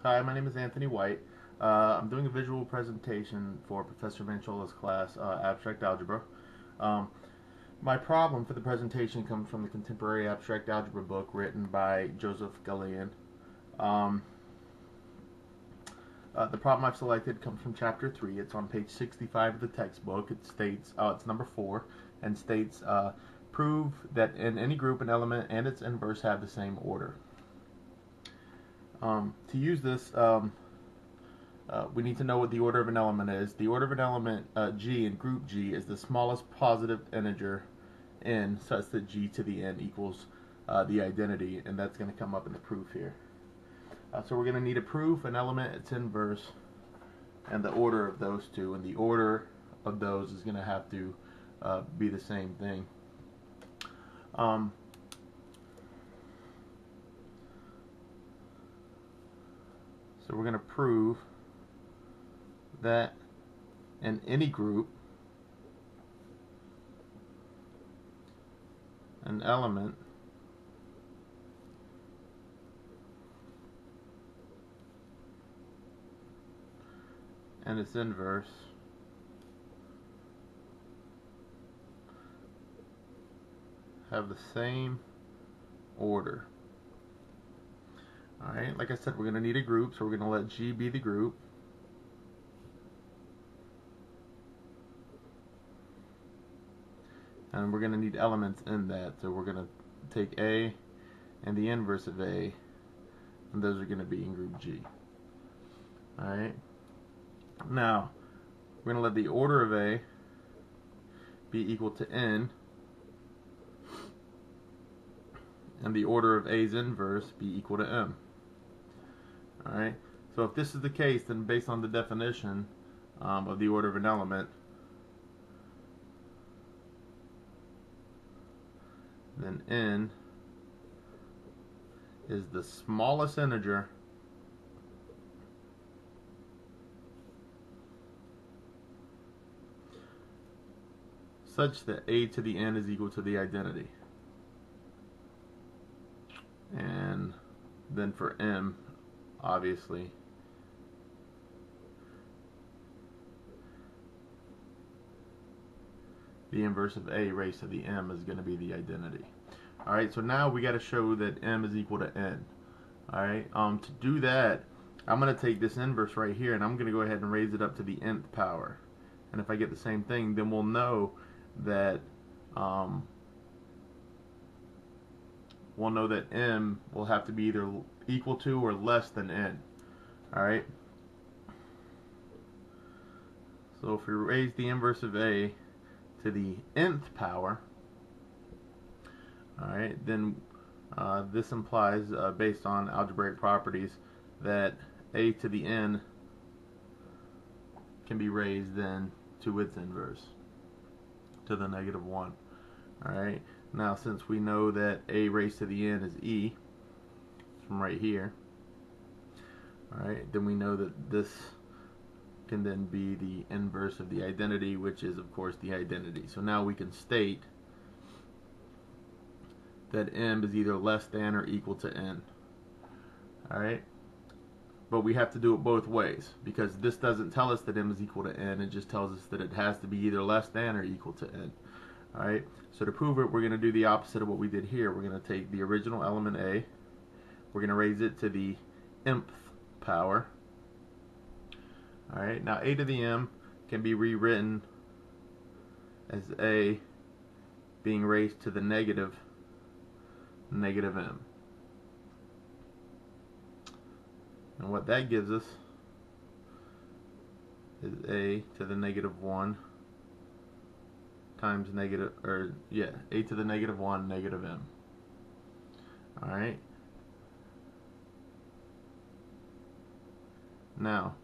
Hi, my name is Anthony White. I'm doing a visual presentation for Professor Manchola's class, Abstract Algebra. Um, my problem for the presentation comes from the Contemporary Abstract Algebra book written by Joseph Gallian. Um, the problem I've selected comes from Chapter 3. It's on page 65 of the textbook. It states, it's number 4, and states, prove that in any group an element and its inverse have the same order. To use this, we need to know what the order of an element is. The order of an element, G, in group G is the smallest positive integer n such that G to the n equals the identity, and that's going to come up in the proof here. So we're going to need a proof, an element, its inverse, and the order of those two, and the order of those is going to have to be the same thing. So we're going to prove that in any group, an element and its inverse have the same order. Alright, like I said, we're going to need a group, so we're going to let G be the group. And we're going to need elements in that, so we're going to take A and the inverse of A, and those are going to be in group G. Alright, now we're going to let the order of A be equal to n, and the order of A's inverse be equal to m. Alright, so if this is the case, then based on the definition of the order of an element, then n is the smallest integer such that a to the n is equal to the identity. And then for m, obviously, the inverse of a raised to the m is going to be the identity. Alright, so now we got to show that m is equal to n. Alright, to do that, I'm going to take this inverse right here and I'm going to go ahead and raise it up to the nth power. And if I get the same thing, then we'll know that m will have to be either equal to or less than n. Alright, so if we raise the inverse of a to the nth power, alright, then this implies, based on algebraic properties, that a to the n can be raised then to its inverse, to the -1. Alright, now since we know that a raised to the n is e, from right here, alright, then we know that this can then be the inverse of the identity, which is of course the identity. So now we can state that m is either less than or equal to n. Alright, but we have to do it both ways, because this doesn't tell us that m is equal to n, it just tells us that it has to be either less than or equal to n. Alright, so to prove it, we're going to do the opposite of what we did here. We're going to take the original element a, we're going to raise it to the mth power. Alright, now a to the m can be rewritten as a being raised to the negative m. And what that gives us is a to the -1 times a to the -1 negative m. Alright, now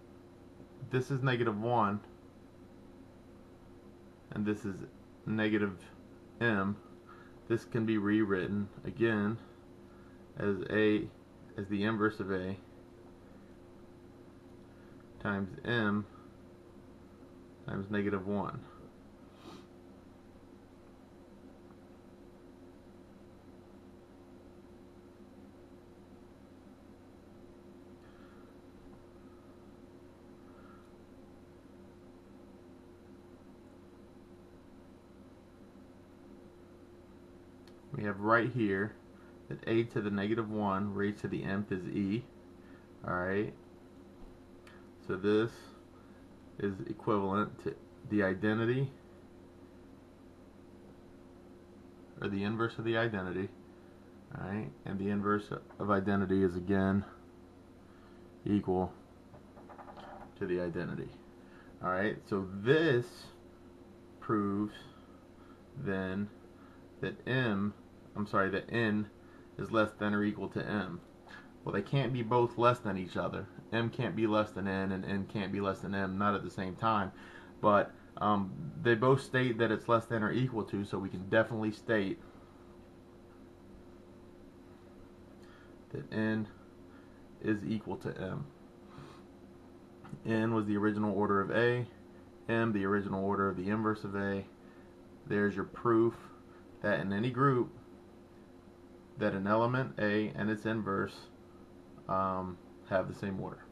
this is -1 and this is m. This can be rewritten again as a as the inverse of a times m times -1. we have right here that a to the negative 1 raised to the nth is e. Alright, so this is equivalent to the identity, or the inverse of the identity. Alright, and the inverse of identity is again equal to the identity. Alright, so this proves then that n is less than or equal to m. Well, they can't be both less than each other. M can't be less than n, and n can't be less than m, not at the same time. But they both state that it's less than or equal to, so we can definitely state that n is equal to m. N was the original order of A, m the original order of the inverse of A. There's your proof that in any group that an element A and its inverse have the same order.